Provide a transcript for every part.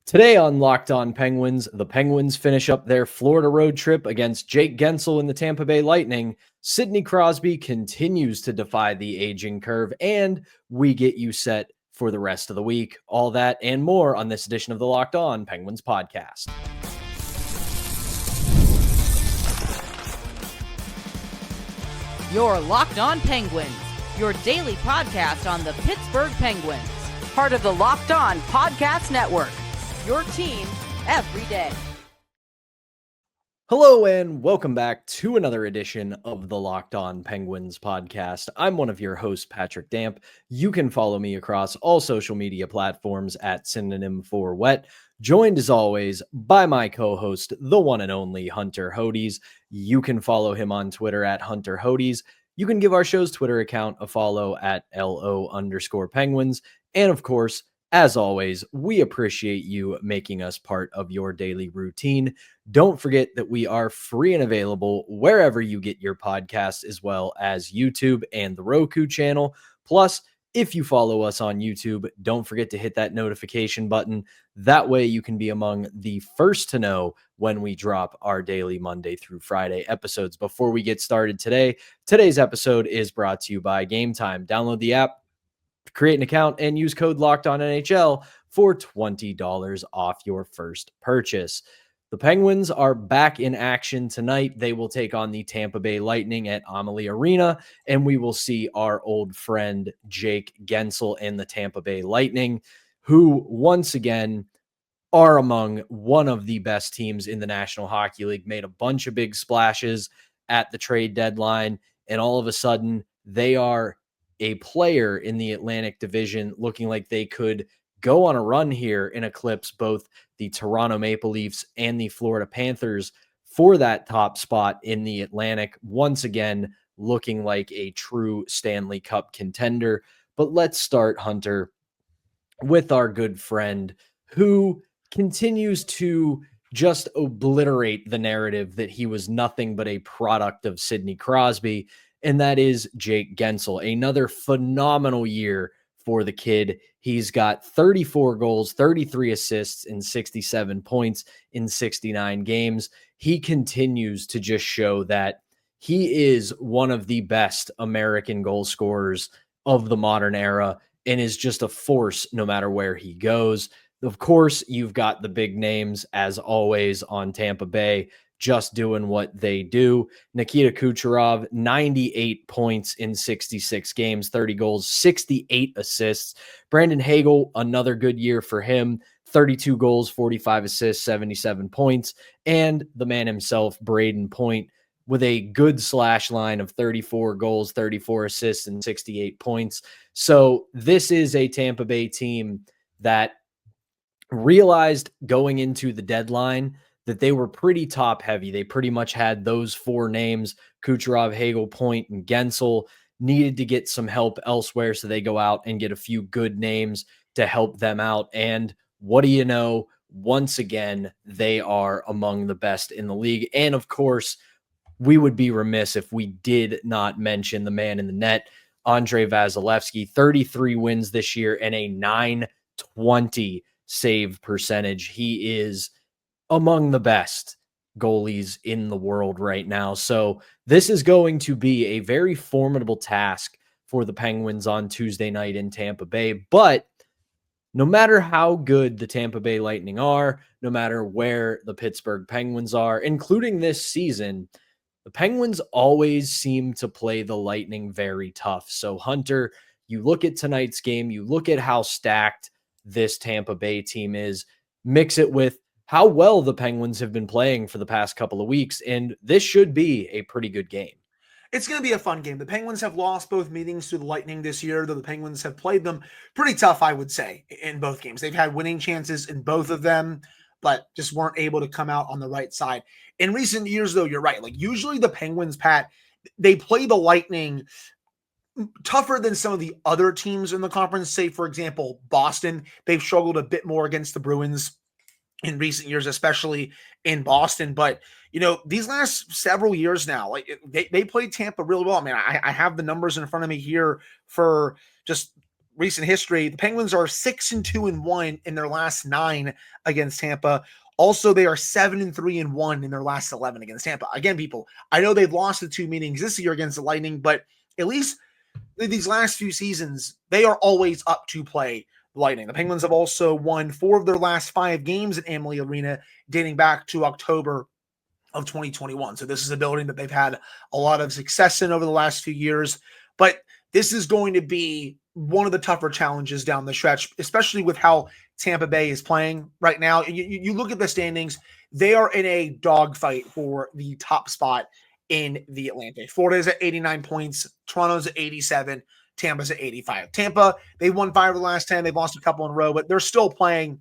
Today on Locked On Penguins, the Penguins finish up their Florida road trip against Jake Guentzel in the Tampa Bay Lightning. Sidney Crosby continues to defy the aging curve, and we get you set for the rest of the week. All that and more on this edition of the Locked On Penguins podcast. You're Locked On Penguins, your daily podcast on the Pittsburgh Penguins, part of the Locked On Podcast Network. Your team every day. Hello and welcome back to another edition of the Locked On Penguins podcast. I'm one of your hosts, Patrick Damp. You can follow me across all social media platforms at synonym for wet. Joined as always by my co-host, the one and only Hunter Hodes. You can follow him on Twitter at Hunter Hodes. You can give our show's Twitter account a follow at LO_Penguins. And of course, as always, we appreciate you making us part of your daily routine. Don't forget that we are free and available wherever you get your podcasts, as well as YouTube and the Roku channel. Plus, if you follow us on YouTube, don't forget to hit that notification button. That way you can be among the first to know when we drop our daily Monday through Friday episodes. Before we get started today's episode is brought to you by Game Time. Download the app, create an account, and use code LOCKEDONNHL for $20 off your first purchase. The Penguins are back in action tonight. They will take on the Tampa Bay Lightning at Amalie Arena, and we will see our old friend Jake Guentzel and the Tampa Bay Lightning, who once again are among one of the best teams in the National Hockey League, made a bunch of big splashes at the trade deadline, and all of a sudden they are a player in the Atlantic Division, looking like they could go on a run here and eclipse both the Toronto Maple Leafs and the Florida Panthers for that top spot in the Atlantic, once again looking like a true Stanley Cup contender. But let's start, Hunter, with our good friend who continues to just obliterate the narrative that he was nothing but a product of Sidney Crosby, and that is Jake Guentzel. Another phenomenal year for the kid. He's got 34 goals, 33 assists, and 67 points in 69 games. He continues to just show that he is one of the best American goal scorers of the modern era and is just a force no matter where he goes. Of course, you've got the big names, as always, on Tampa Bay, just doing what they do. Nikita Kucherov, 98 points in 66 games, 30 goals, 68 assists. Brandon Hagel, another good year for him, 32 goals, 45 assists, 77 points. And the man himself, Braden Point, with a good slash line of 34 goals, 34 assists, and 68 points. So this is a Tampa Bay team that realized going into the deadline that they were pretty top heavy. They pretty much had those four names, Kucherov, Hagel, Point, and Guentzel, needed to get some help elsewhere. So they go out and get a few good names to help them out. And what do you know? Once again, they are among the best in the league. And of course, we would be remiss if we did not mention the man in the net, Andrei Vasilevskiy, 33 wins this year and a .920 save percentage. He is among the best goalies in the world right now. So this is going to be a very formidable task for the Penguins on Tuesday night in Tampa Bay. But no matter how good the Tampa Bay Lightning are, no matter where the Pittsburgh Penguins are, including this season, the Penguins always seem to play the Lightning very tough. So Hunter, you look at tonight's game, you look at how stacked this Tampa Bay team is, mix it with how well the Penguins have been playing for the past couple of weeks, and this should be a pretty good game. It's going to be a fun game. The Penguins have lost both meetings to the Lightning this year, though the Penguins have played them pretty tough, I would say, in both games. They've had winning chances in both of them, but just weren't able to come out on the right side. In recent years, though, you're right. Like, usually the Penguins, Pat, they play the Lightning tougher than some of the other teams in the conference. Say, for example, Boston. They've struggled a bit more against the Bruins in recent years, especially in Boston. But, you know, these last several years now, like they played Tampa really well. I mean, I have the numbers in front of me here for just recent history, the Penguins are 6-2-1 in their last 9 against Tampa. Also, they are 7-3-1 in their last 11 against Tampa. Again, people, I know they've lost the 2 meetings this year against the Lightning, but at least these last few seasons, they are always up to play the Lightning. The Penguins have also won 4 of their last 5 games at Amalie Arena, dating back to October of 2021. So this is a building that they've had a lot of success in over the last few years. But this is going to be one of the tougher challenges down the stretch, especially with how Tampa Bay is playing right now. You look at the standings, they are in a dogfight for the top spot in the Atlantic. Florida's at 89 points, Toronto's at 87, Tampa's at 85. Tampa, they won 5 of the last 10. They've lost a couple in a row, but they're still playing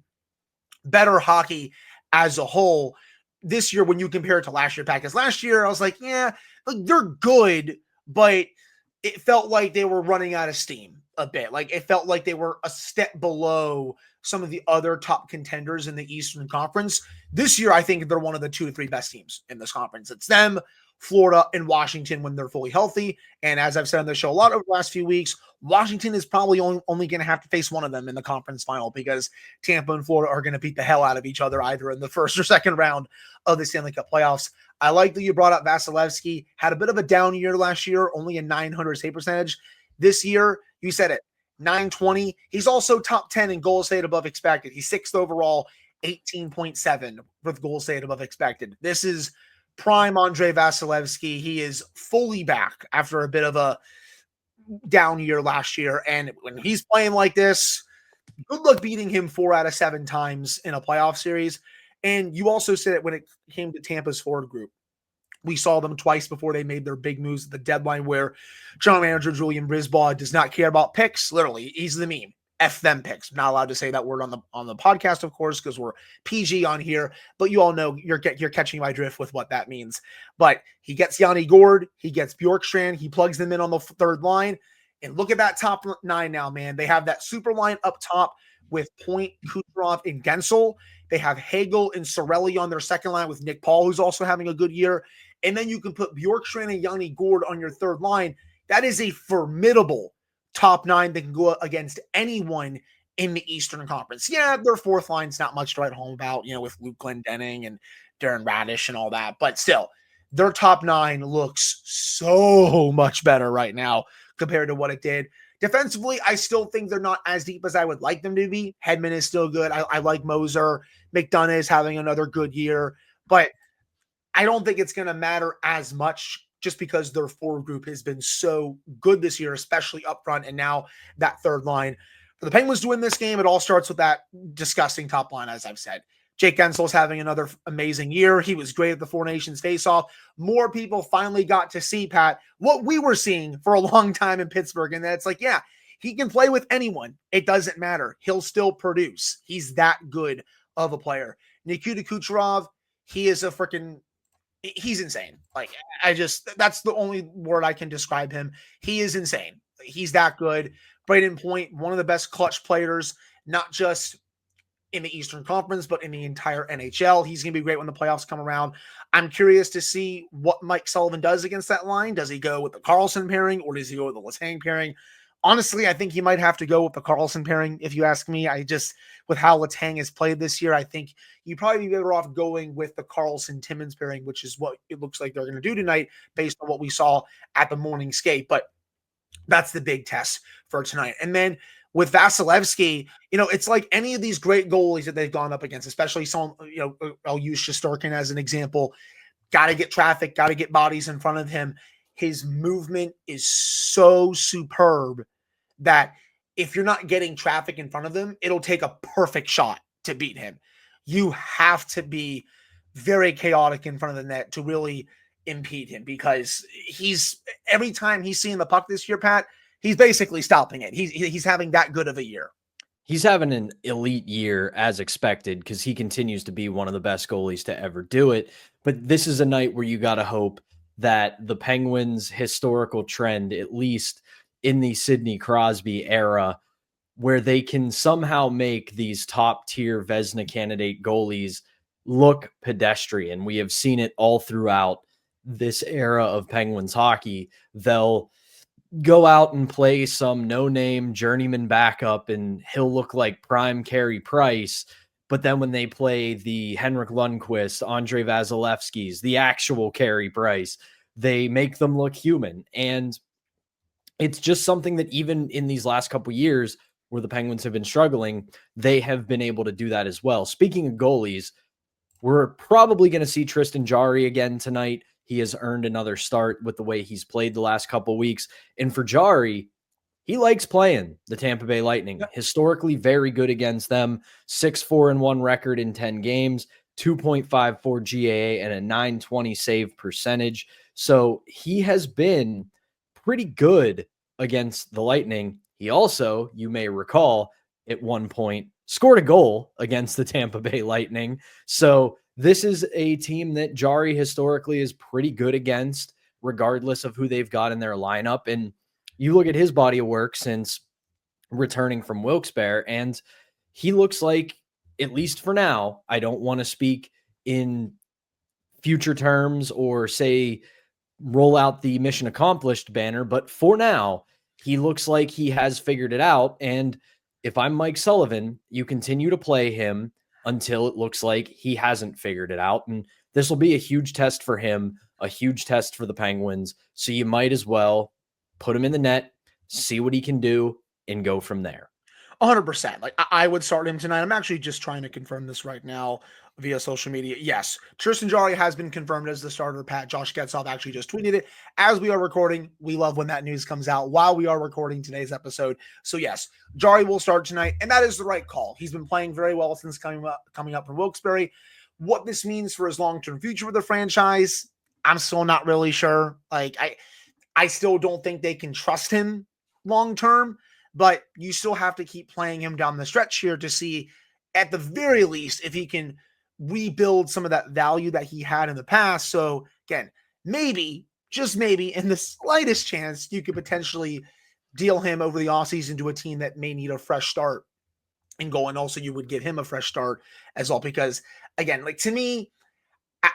better hockey as a whole this year when you compare it to last year. Because last year, I was like, yeah, they're good, but it felt like they were running out of steam a bit. Like it felt like they were a step below some of the other top contenders in the Eastern Conference. This year, I think they're one of the 2 to 3 best teams in this conference. It's them, Florida, and Washington when they're fully healthy. And as I've said on the show a lot over the last few weeks, Washington is probably only going to have to face one of them in the conference final because Tampa and Florida are going to beat the hell out of each other either in the first or second round of the Stanley Cup playoffs. I like that you brought up Vasilevsky. Had a bit of a down year last year, only a .900 save percentage. This year, you said it, .920. He's also top 10 in goals saved above expected. He's 6th overall, 18.7 with goals saved above expected. This is prime Andrei Vasilevsky. He is fully back after a bit of a down year last year. And when he's playing like this, good luck beating him 4 out of 7 times in a playoff series. And you also said it when it came to Tampa's forward group. We saw them twice before they made their big moves at the deadline where general manager Julian Brisbaugh does not care about picks. Literally, he's the meme. F them picks. I'm not allowed to say that word on the podcast, of course, because we're PG on here. But you all know you're catching my drift with what that means. But he gets Yanni Gourde, he gets Bjorkstrand, he plugs them in on the third line. And look at that top 9 now, man. They have that super line up top with Point, Kucherov, and Guentzel. They have Hagel and Sorelli on their second line with Nick Paul, who's also having a good year. And then you can put Bjorkstrand and Yanni Gourde on your third line. That is a formidable top 9 that can go against anyone in the Eastern Conference. Yeah, their fourth line's not much to write home about, with Luke Glendening and Darren Radish and all that. But still, their top 9 looks so much better right now compared to what it did. Defensively, I still think they're not as deep as I would like them to be. Hedman is still good. I like Moser. McDonough is having another good year. But I don't think it's going to matter as much just because their forward group has been so good this year, especially up front and now that third line. For the Penguins to win this game, it all starts with that disgusting top line, as I've said. Jake Guentzel is having another amazing year. He was great at the Four Nations face-off. More people finally got to see, Pat, what we were seeing for a long time in Pittsburgh. And that's like, yeah, he can play with anyone. It doesn't matter. He'll still produce. He's that good of a player. Nikita Kucherov, he is he's insane. That's the only word I can describe him. He is insane. He's that good. Braden Point, one of the best clutch players, not just in the Eastern Conference, but in the entire NHL. He's going to be great when the playoffs come around. I'm curious to see what Mike Sullivan does against that line. Does he go with the Karlsson pairing or does he go with the Letang pairing? Honestly, I think he might have to go with the Karlsson pairing, if you ask me. With how Letang has played this year, I think you'd probably be better off going with the Karlsson-Timmins pairing, which is what it looks like they're going to do tonight based on what we saw at the morning skate. But that's the big test for tonight. And then with Vasilevsky, it's like any of these great goalies that they've gone up against, especially some, I'll use Shesterkin as an example. Got to get traffic, got to get bodies in front of him. His movement is so superb that if you're not getting traffic in front of them, it'll take a perfect shot to beat him. You have to be very chaotic in front of the net to really impede him because every time he's seeing the puck this year, Pat, he's basically stopping it. He's having that good of a year. He's having an elite year as expected because he continues to be one of the best goalies to ever do it. But this is a night where you got to hope that the Penguins' historical trend, at least in the Sidney Crosby era, where they can somehow make these top-tier Vezina candidate goalies look pedestrian. We have seen it all throughout this era of Penguins hockey. They'll go out and play some no-name journeyman backup and he'll look like prime Carey Price. But then when they play the Henrik Lundqvist, Andre Vasilevskis, the actual Carey Price, they make them look human. And it's just something that even in these last couple of years where the Penguins have been struggling, they have been able to do that as well. Speaking of goalies, we're probably going to see Tristan Jarry again tonight. He has earned another start with the way he's played the last couple of weeks. And for Jarry, he likes playing the Tampa Bay Lightning. Yep. Historically very good against them. 6-4-1 record in 10 games, 2.54 GAA, and a .920 save percentage. So he has been pretty good against the Lightning. He also, you may recall, at one point scored a goal against the Tampa Bay Lightning. So this is a team that Jarry historically is pretty good against, regardless of who they've got in their lineup. And you look at his body of work since returning from Wilkes-Barre, and he looks like, at least for now, I don't want to speak in future terms or say roll out the mission accomplished banner, but for now, he looks like he has figured it out. And if I'm Mike Sullivan, you continue to play him until it looks like he hasn't figured it out. And this will be a huge test for him, a huge test for the Penguins. So you might as well put him in the net, see what he can do, and go from there. 100%. Like, I would start him tonight. I'm actually just trying to confirm this right now via social media. Yes, Tristan Jarry has been confirmed as the starter. Pat, Josh Getzov actually just tweeted it as we are recording. We love when that news comes out while we are recording today's episode. So yes, Jarry will start tonight, and that is the right call. He's been playing very well since coming up from Wilkes-Barre. What this means for his long-term future with the franchise, I'm still not really sure. Like, I still don't think they can trust him long-term, but you still have to keep playing him down the stretch here to see, at the very least, if he can rebuild some of that value that he had in the past. So again, maybe, just maybe, in the slightest chance, you could potentially deal him over the offseason to a team that may need a fresh start and go. And also you would give him a fresh start as well, because again, like, to me,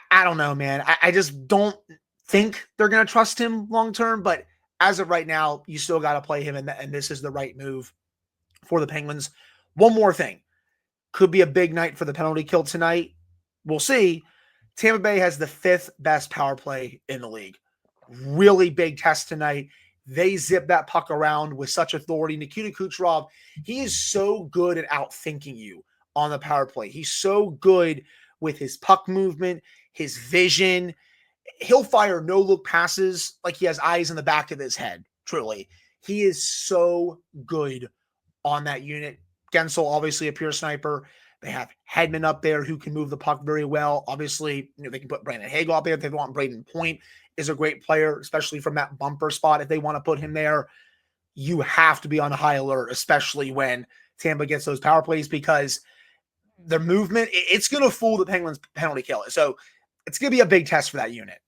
I don't know, man. I just don't think they're going to trust him long-term, but as of right now, you still got to play him, and this is the right move for the Penguins. One more thing. Could be a big night for the penalty kill tonight. We'll see. Tampa Bay has the 5th best power play in the league. Really big test tonight. They zip that puck around with such authority. Nikita Kucherov, he is so good at outthinking you on the power play. He's so good with his puck movement, his vision. He'll fire no-look passes like he has eyes in the back of his head, truly. He is so good on that unit. Guentzel, obviously a pure sniper. They have Hedman up there who can move the puck very well. Obviously, they can put Brandon Hagel up there if they want. Braden Point is a great player, especially from that bumper spot if they want to put him there. You have to be on high alert, especially when Tampa gets those power plays, because their movement, it's going to fool the Penguins penalty killer. So it's going to be a big test for that unit.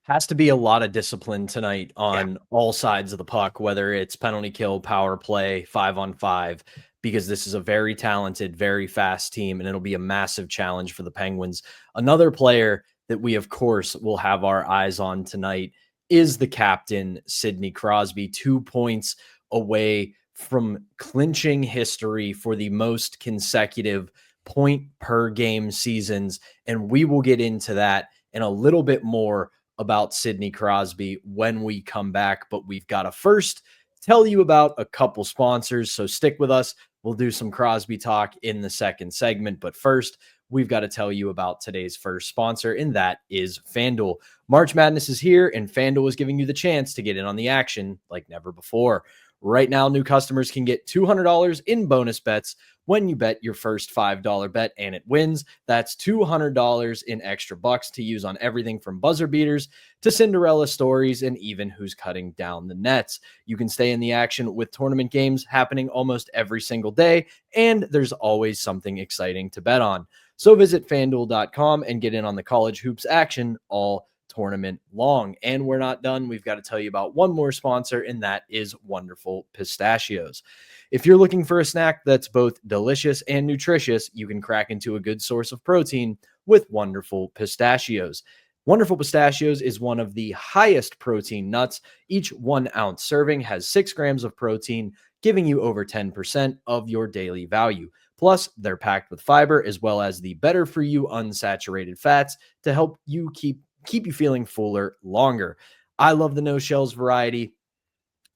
Has to be a lot of discipline tonight on all sides of the puck, whether it's penalty kill, power play, 5-on-5, because this is a very talented, very fast team, and it'll be a massive challenge for the Penguins. Another player that we, of course, will have our eyes on tonight is the captain, Sidney Crosby, 2 points away from clinching history for the most consecutive point-per-game seasons, and we will get into that and a little bit more about Sidney Crosby when we come back. But we've got to first tell you about a couple sponsors, so stick with us. We'll do some Crosby talk in the second segment, but first, we've got to tell you about today's first sponsor, and that is FanDuel. March Madness is here, and FanDuel is giving you the chance to get in on the action like never before. Right now, new customers can get $200 in bonus bets when you bet your first $5 bet and it wins. That's $200 in extra bucks to use on everything from buzzer beaters to Cinderella stories and even who's cutting down the nets. You can stay in the action with tournament games happening almost every single day, and there's always something exciting to bet on. So visit FanDuel.com and get in on the college hoops action all tournament long. And we're not done. We've got to tell you about one more sponsor, and that is Wonderful Pistachios. If you're looking for a snack that's both delicious and nutritious, you can crack into a good source of protein with Wonderful Pistachios. Wonderful Pistachios is one of the highest protein nuts. Each 1 ounce serving has 6 grams of protein, giving you over 10% of your daily value. Plus, they're packed with fiber as well as the better for you unsaturated fats to help you keep you feeling fuller longer. I love the no shells variety.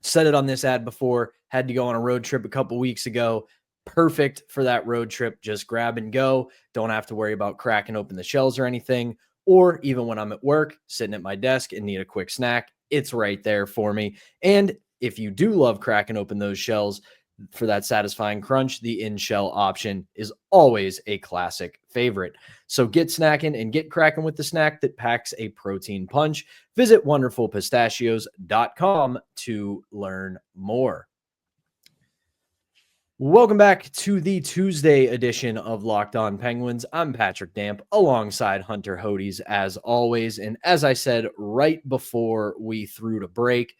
Said it on this ad before, had to go on a road trip a couple weeks ago. Perfect for that road trip. Just grab and go. Don't have to worry about cracking open the shells or anything. Or even when I'm at work, sitting at my desk and need a quick snack, it's right there for me. And if you do love cracking open those shells for that satisfying crunch, the in-shell option is always a classic favorite. So get snacking and get cracking with the snack that packs a protein punch. Visit wonderfulpistachios.com to learn more. Welcome back to the Tuesday edition of Locked On Penguins. I'm Patrick Damp alongside Hunter Hodes as always. And as I said right before we threw to break,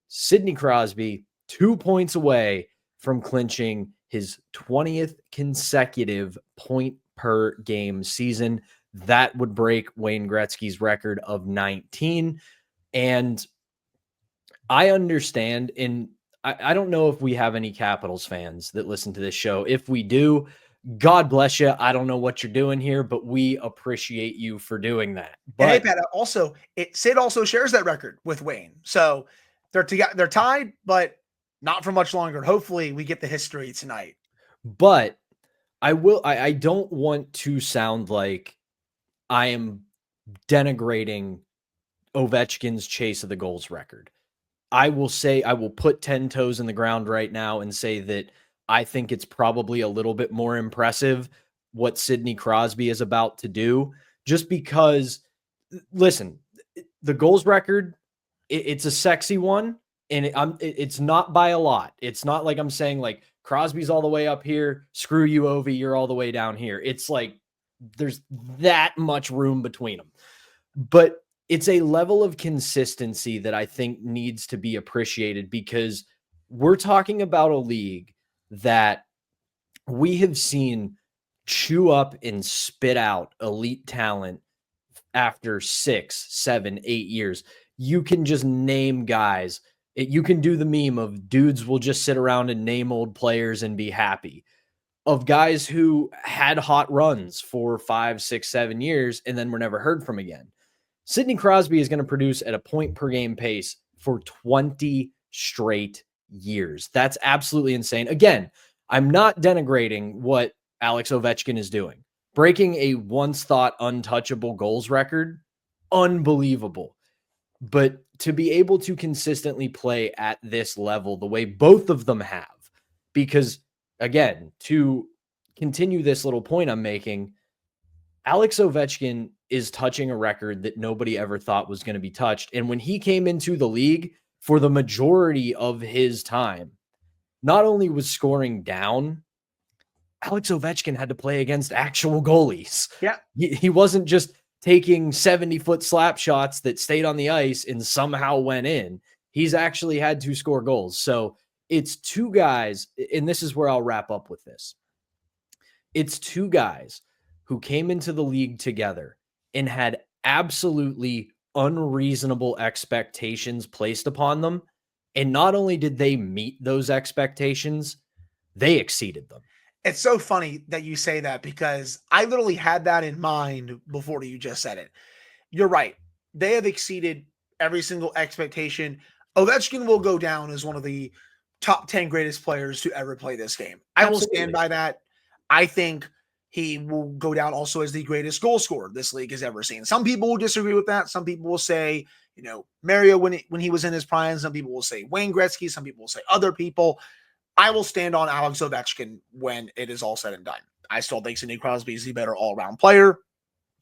Sidney Crosby 2 points away from clinching his 20th consecutive point per game season. That would break Wayne Gretzky's record of 19. And I understand I don't know if we have any Capitals fans that listen to this show. If we do, God bless you. I don't know what you're doing here, but we appreciate you for doing that. But and hey, Pat, Sid also shares that record with Wayne. So they're tied, but not for much longer. Hopefully we get the history tonight. But I don't want to sound like I am denigrating Ovechkin's chase of the goals record. I will put 10 toes in the ground right now and say that I think it's probably a little bit more impressive what Sidney Crosby is about to do, just because, listen, the goals record, it's a sexy one, and it's not by a lot. It's not like I'm saying like Crosby's all the way up here, screw you, Ovi, you're all the way down here. It's like there's that much room between them. But it's a level of consistency that I think needs to be appreciated, because we're talking about a league that we have seen chew up and spit out elite talent after 6, 7, 8 years. You can just name guys. You can do the meme of dudes will just sit around and name old players and be happy, of guys who had hot runs for 5, 6, 7 years and then were never heard from again. Sidney Crosby is going to produce at a point per game pace for 20 straight years. That's absolutely insane. Again, I'm not denigrating what Alex Ovechkin is doing. Breaking a once thought untouchable goals record, unbelievable. But to be able to consistently play at this level the way both of them have, because again, to continue this little point I'm making, Alex Ovechkin is touching a record that nobody ever thought was going to be touched. And when he came into the league, for the majority of his time, not only was scoring down, Alex Ovechkin had to play against actual goalies. Yeah. He wasn't just taking 70-foot slap shots that stayed on the ice and somehow went in. He's actually had to score goals. So it's two guys, and this is where I'll wrap up with this. It's two guys who came into the league together and had absolutely unreasonable expectations placed upon them. And not only did they meet those expectations, they exceeded them. It's so funny that you say that, because I literally had that in mind before you just said it. You're right. They have exceeded every single expectation. Ovechkin will go down as one of the top 10 greatest players to ever play this game. I will stand by that. I think he will go down also as the greatest goal scorer this league has ever seen. Some people will disagree with that. Some people will say, Mario when he was in his prime. Some people will say Wayne Gretzky. Some people will say other people. I will stand on Alex Ovechkin when it is all said and done. I still think Sidney Crosby is the better all-around player,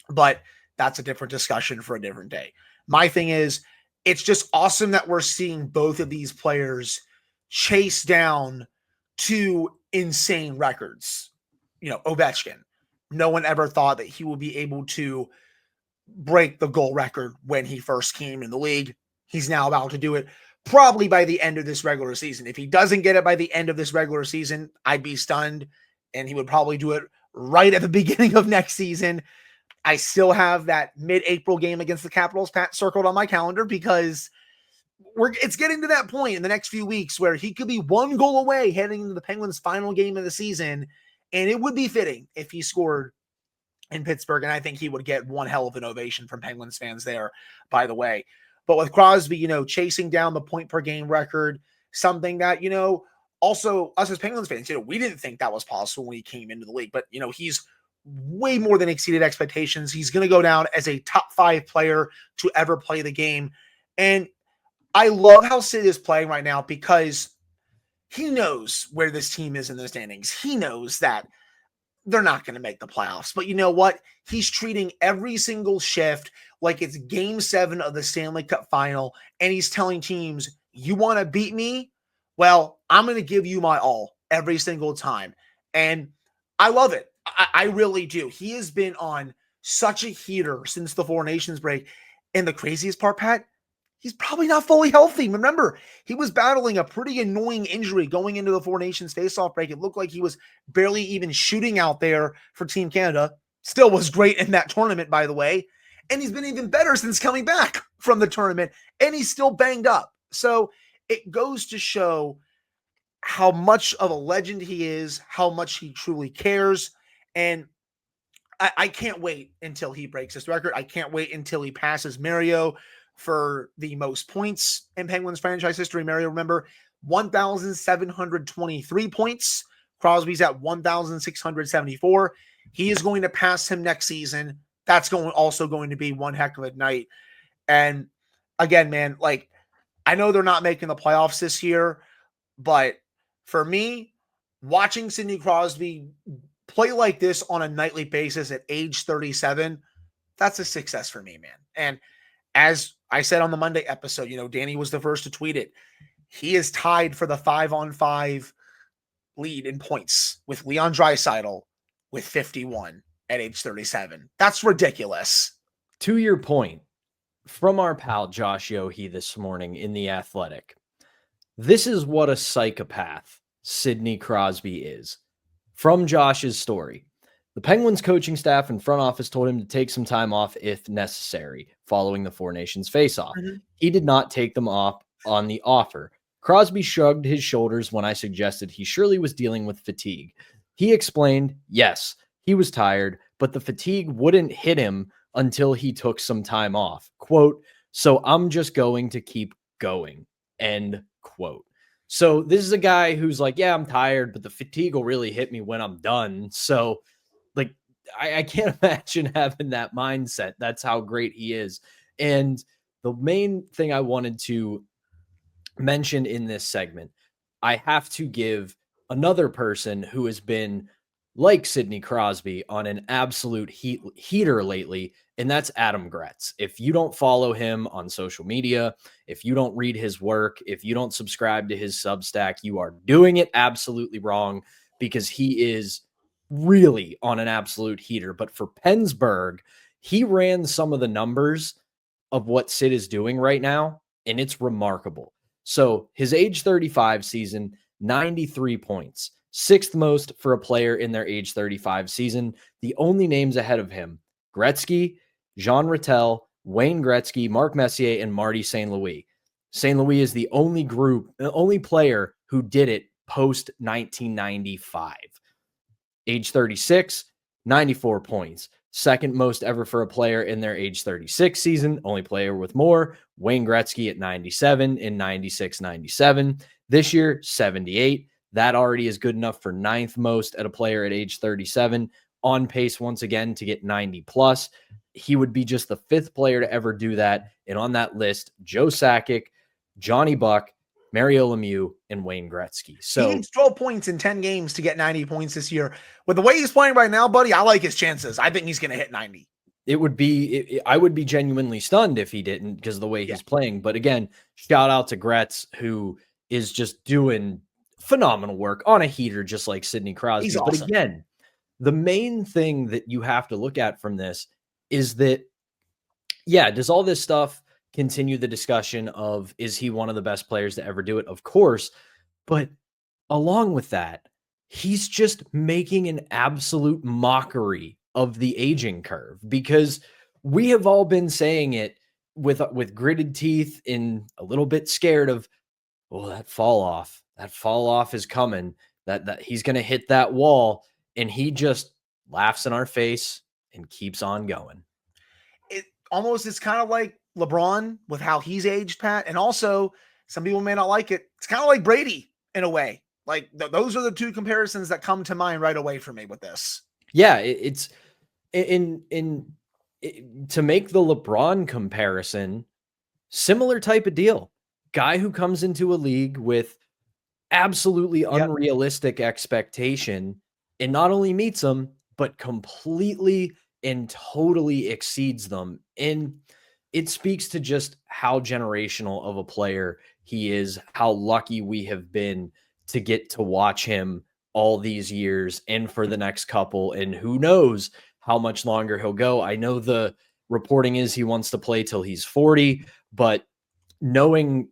but that's a different discussion for a different day. My thing is, it's just awesome that we're seeing both of these players chase down two insane records. Ovechkin, no one ever thought that he would be able to break the goal record when he first came in the league. He's now about to do it probably by the end of this regular season. If he doesn't get it by the end of this regular season, I'd be stunned, and he would probably do it right at the beginning of next season. I still have that mid-April game against the Capitals circled on my calendar because it's getting to that point in the next few weeks where he could be one goal away heading into the Penguins' final game of the season, and it would be fitting if he scored in Pittsburgh, and I think he would get one hell of an ovation from Penguins fans there, by the way. But with Crosby, chasing down the point per game record, something that, also us as Penguins fans, we didn't think that was possible when he came into the league, but, he's way more than exceeded expectations. He's going to go down as a top 5 player to ever play the game. And I love how Sid is playing right now because he knows where this team is in the standings. He knows that they're not going to make the playoffs. But you know what? He's treating every single shift like it's game 7 of the Stanley Cup final. And he's telling teams, you want to beat me? Well, I'm going to give you my all every single time. And I love it. I really do. He has been on such a heater since the Four Nations break. And the craziest part, Pat, he's probably not fully healthy. Remember, he was battling a pretty annoying injury going into the Four Nations faceoff break. It looked like he was barely even shooting out there for Team Canada. Still was great in that tournament, by the way. And he's been even better since coming back from the tournament. And he's still banged up. So it goes to show how much of a legend he is, how much he truly cares. And I can't wait until he breaks this record. I can't wait until he passes Mario for the most points in Penguins franchise history. Mario, remember, 1,723 points. Crosby's at 1,674. He is going to pass him next season. That's also going to be one heck of a night. And again, man, I know they're not making the playoffs this year, but for me, watching Sidney Crosby play like this on a nightly basis at age 37, that's a success for me, man. And as I said on the Monday episode, Danny was the first to tweet it. He is tied for the 5-on-5 lead in points with Leon Draisaitl with 51 at age 37. That's ridiculous. To your point, from our pal Josh Yohe this morning in The Athletic, this is what a psychopath Sidney Crosby is. From Josh's story, the Penguins coaching staff and front office told him to take some time off if necessary following the Four Nations face-off. Mm-hmm. He did not take them off on the offer. Crosby shrugged his shoulders when I suggested he surely was dealing with fatigue. He explained, yes, he was tired, but the fatigue wouldn't hit him until he took some time off. Quote, so I'm just going to keep going. End quote. So this is a guy who's like, yeah, I'm tired, but the fatigue will really hit me when I'm done. So I can't imagine having that mindset. That's how great he is. And the main thing I wanted to mention in this segment, I have to give another person who has been like Sidney Crosby on an absolute heater lately, and that's Adam Gretz. If you don't follow him on social media, if you don't read his work, if you don't subscribe to his Substack, you are doing it absolutely wrong because he is really on an absolute heater. But for Pittsburgh, he ran some of the numbers of what Sid is doing right now, and it's remarkable. So his age 35 season, 93 points. 6th most for a player in their age 35 season. The only names ahead of him, Gretzky, Jean Rattel, Wayne Gretzky, Mark Messier, and Marty St. Louis. St. Louis is the only player who did it post 1995. Age 36, 94 points. 2nd most ever for a player in their age 36 season. Only player with more, Wayne Gretzky at 97 in 96-97. This year, 78. That already is good enough for 9th most at a player at age 37. On pace once again to get 90 plus. He would be just the 5th player to ever do that. And on that list, Joe Sakic, Johnny Buck, Mario Lemieux, and Wayne Gretzky. So he needs 12 points in 10 games to get 90 points this year. With the way he's playing right now, buddy, I like his chances. I think he's going to hit 90. I would be genuinely stunned if he didn't because of the way he's playing. But again, shout out to Gretz, who is just doing phenomenal work on a heater, just like Sidney Crosby. He's awesome. But again, the main thing that you have to look at from this is that, does all this stuff continue the discussion of, is he one of the best players to ever do it? Of course. But along with that, he's just making an absolute mockery of the aging curve, because we have all been saying it with gritted teeth and a little bit scared of, oh, that fall off is coming, that he's going to hit that wall. And he just laughs in our face and keeps on going. It almost is kind of like LeBron with how he's aged, Pat. And also, some people may not like it. It's kind of like Brady in a way. Like those are the two comparisons that come to mind right away for me with this. Yeah, it's to make the LeBron comparison, similar type of deal. Guy who comes into a league with absolutely unrealistic expectation and not only meets them, but completely and totally exceeds them. And it speaks to just how generational of a player he is, how lucky we have been to get to watch him all these years and for the next couple. And who knows how much longer he'll go. I know the reporting is he wants to play till he's 40, but knowing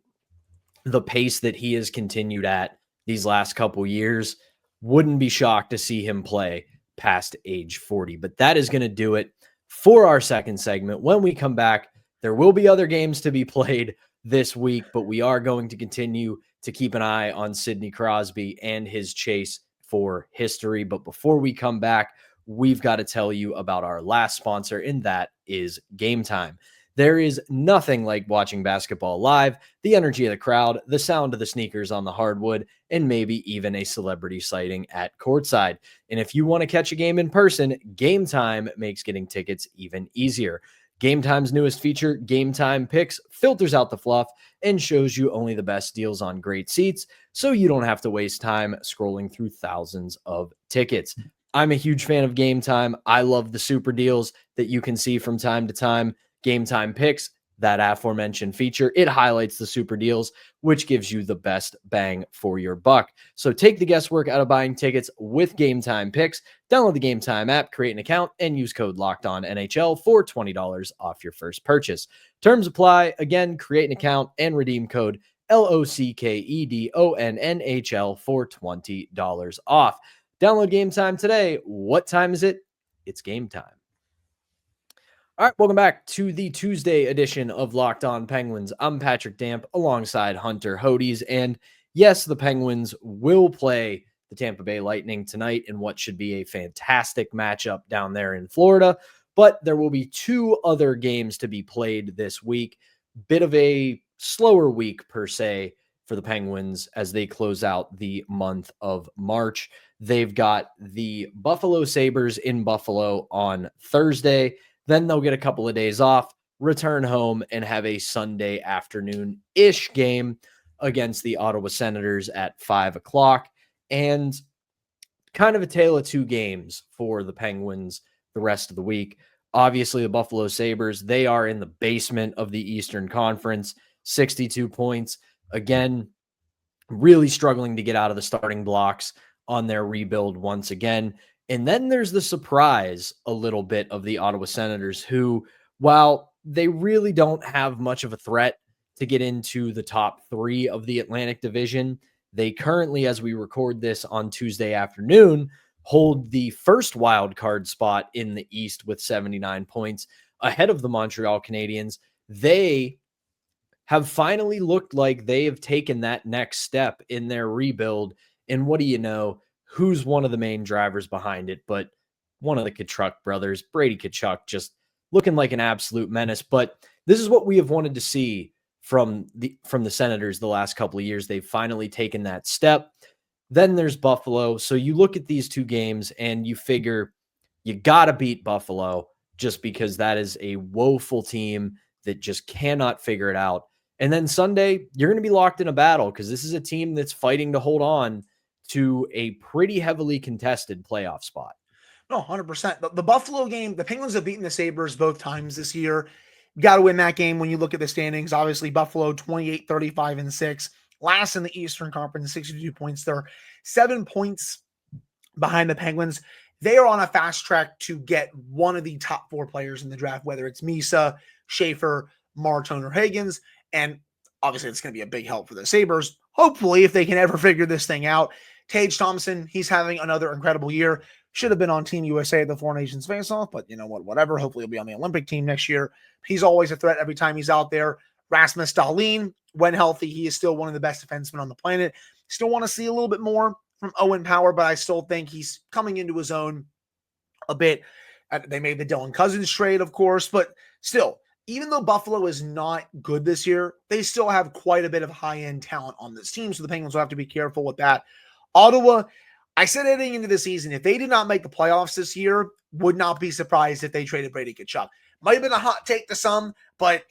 the pace that he has continued at these last couple years, wouldn't be shocked to see him play past age 40. But that is going to do it for our second segment. When we come back, there will be other games to be played this week, but we are going to continue to keep an eye on Sidney Crosby and his chase for history. But before we come back, we've got to tell you about our last sponsor, and that is Game Time. There is nothing like watching basketball live, the energy of the crowd, the sound of the sneakers on the hardwood, and maybe even a celebrity sighting at courtside. And if you want to catch a game in person, Game Time makes getting tickets even easier. Game Time's newest feature, Game Time Picks, filters out the fluff and shows you only the best deals on great seats, so you don't have to waste time scrolling through thousands of tickets. I'm a huge fan of Game Time. I love the super deals that you can see from time to time. Game Time Picks, that aforementioned feature, it highlights the super deals, which gives you the best bang for your buck. So take the guesswork out of buying tickets with Game Time Picks. Download the Game Time app, create an account, and use code LOCKEDONNHL for $20 off your first purchase. Terms apply. Again, create an account and redeem code LOCKEDONNHL for $20 off. Download Game Time today. What time is it? It's game time. All right, welcome back to the Tuesday edition of Locked On Penguins. I'm Patrick Damp alongside Hunter Hodes. And yes, the Penguins will play the Tampa Bay Lightning tonight in what should be a fantastic matchup down there in Florida. But there will be two other games to be played this week. Bit of a slower week per se for the Penguins as they close out the month of March. They've got the Buffalo Sabres in Buffalo on Thursday. Then they'll get a couple of days off, return home, and have a Sunday afternoon-ish game against the Ottawa Senators at 5 o'clock. And kind of a tale of two games for the Penguins the rest of the week. Obviously, the Buffalo Sabres, they are in the basement of the Eastern Conference, 62 points. Again, really struggling to get out of the starting blocks on their rebuild once again. And then there's the surprise a little bit of the Ottawa Senators, who, while they really don't have much of a threat to get into the top three of the Atlantic Division, they currently, as we record this on Tuesday afternoon, hold the first wild card spot in the East with 79 points ahead of the Montreal Canadiens. They have finally looked like they have taken that next step in their rebuild. And what do you know? Who's one of the main drivers behind it, but one of the Tkachuk brothers, Brady Tkachuk, just looking like an absolute menace. But this is what we have wanted to see from the Senators the last couple of years. They've finally taken that step. Then there's Buffalo. So you look at these two games and you figure you got to beat Buffalo just because that is a woeful team that just cannot figure it out. And then Sunday, you're going to be locked in a battle because this is a team that's fighting to hold on to a pretty heavily contested playoff spot. No, 100%. The Buffalo game, the Penguins have beaten the Sabres both times this year. You got to win that game when you look at the standings. Obviously, Buffalo 28, 35, and 6. Last in the Eastern Conference, 62 points. They're 7 points behind the Penguins. They are on a fast track to get one of the top four players in the draft, whether it's Misa, Schaefer, Martin, or Higgins. And obviously, it's going to be a big help for the Sabres. Hopefully, if they can ever figure this thing out. Tage Thompson, he's having another incredible year. Should have been on Team USA at the Four Nations face-off, but you know what, whatever. Hopefully he'll be on the Olympic team next year. He's always a threat every time he's out there. Rasmus Dahlin, when healthy, he is still one of the best defensemen on the planet. Still want to see a little bit more from Owen Power, but I still think he's coming into his own a bit. They made the Dylan Cousins trade, of course, but still, even though Buffalo is not good this year, they still have quite a bit of high-end talent on this team, so the Penguins will have to be careful with that. Ottawa, I said heading into the season, if they did not make the playoffs this year, would not be surprised if they traded Brady Tkachuk. Might have been a hot take to some, but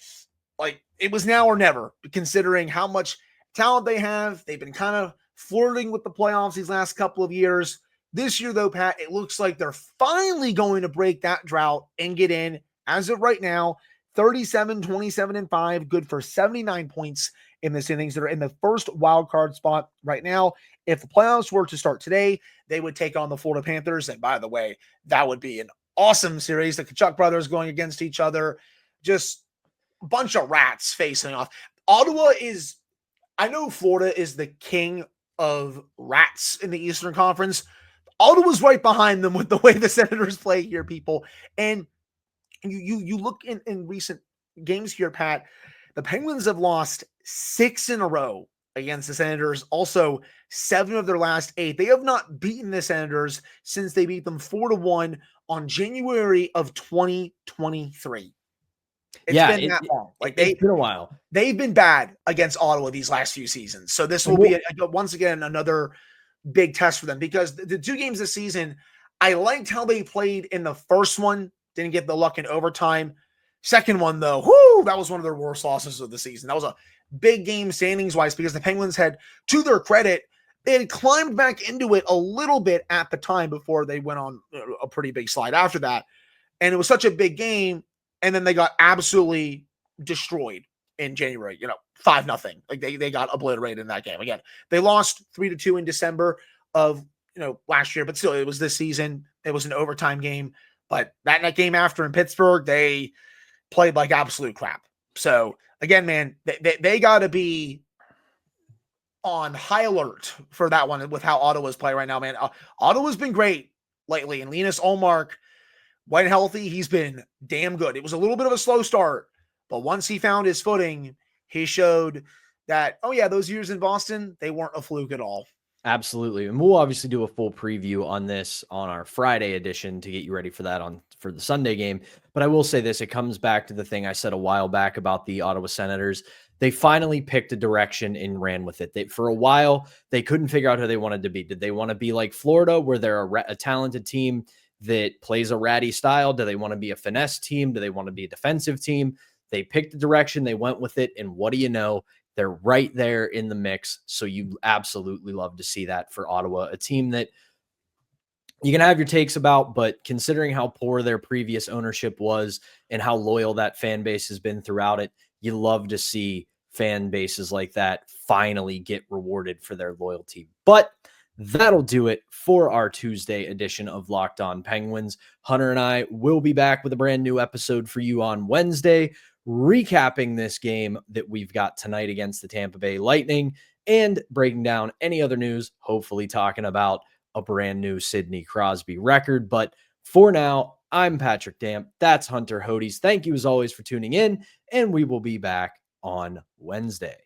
like it was now or never, considering how much talent they have. They've been kind of flirting with the playoffs these last couple of years. This year, though, Pat, it looks like they're finally going to break that drought and get in. As of right now, 37, 27, and 5, good for 79 points in this innings. That are in the first wild card spot right now. If the playoffs were to start today, they would take on the Florida Panthers. And by the way, that would be an awesome series. The Tkachuk brothers going against each other. Just a bunch of rats facing off. Ottawa is, I know Florida is the king of rats in the Eastern Conference. Ottawa's right behind them with the way the Senators play here, people. And you look in recent games here, Pat, the Penguins have lost 6 in a row against the Senators. Also, 7 of their last 8. They have not beaten the Senators since they beat them 4-1 on January of 2023. It's been that long. Like it's been a while. They've been bad against Ottawa these last few seasons. So this will be once again another big test for them, because the 2 games this season, I liked how they played in the first one. Didn't get the luck in overtime. Second one, though, that was one of their worst losses of the season. That was a big game standings-wise, because the Penguins had, to their credit, they had climbed back into it a little bit at the time before they went on a pretty big slide after that. And it was such a big game, and then they got absolutely destroyed in January, 5-0. Like they got obliterated in that game. Again, they lost 3-2 in December of, last year, but still it was this season. It was an overtime game. But that game after in Pittsburgh, they played like absolute crap. So again, man, they got to be on high alert for that one with how Ottawa's playing right now, man. Ottawa's been great lately, and Linus Ullmark, when healthy, he's been damn good. It was a little bit of a slow start, but once he found his footing, he showed that, those years in Boston, they weren't a fluke at all. Absolutely. And we'll obviously do a full preview on this on our Friday edition to get you ready for that for the Sunday game. But I will say this, it comes back to the thing I said a while back about the Ottawa Senators. They finally picked a direction and ran with it. For a while, they couldn't figure out who they wanted to be. Did they want to be like Florida, where they're a talented team that plays a ratty style? Do they want to be a finesse team? Do they want to be a defensive team? They picked a direction, they went with it, and what do you know? They're right there in the mix. So you absolutely love to see that for Ottawa, a team that you can have your takes about, but considering how poor their previous ownership was and how loyal that fan base has been throughout it, you love to see fan bases like that finally get rewarded for their loyalty. But that'll do it for our Tuesday edition of Locked On Penguins. Hunter and I will be back with a brand new episode for you on Wednesday, recapping this game that we've got tonight against the Tampa Bay Lightning and breaking down any other news, hopefully talking about a brand new Sidney Crosby record. But for now, I'm Patrick Damp. That's Hunter Hodes. Thank you as always for tuning in, and we will be back on Wednesday.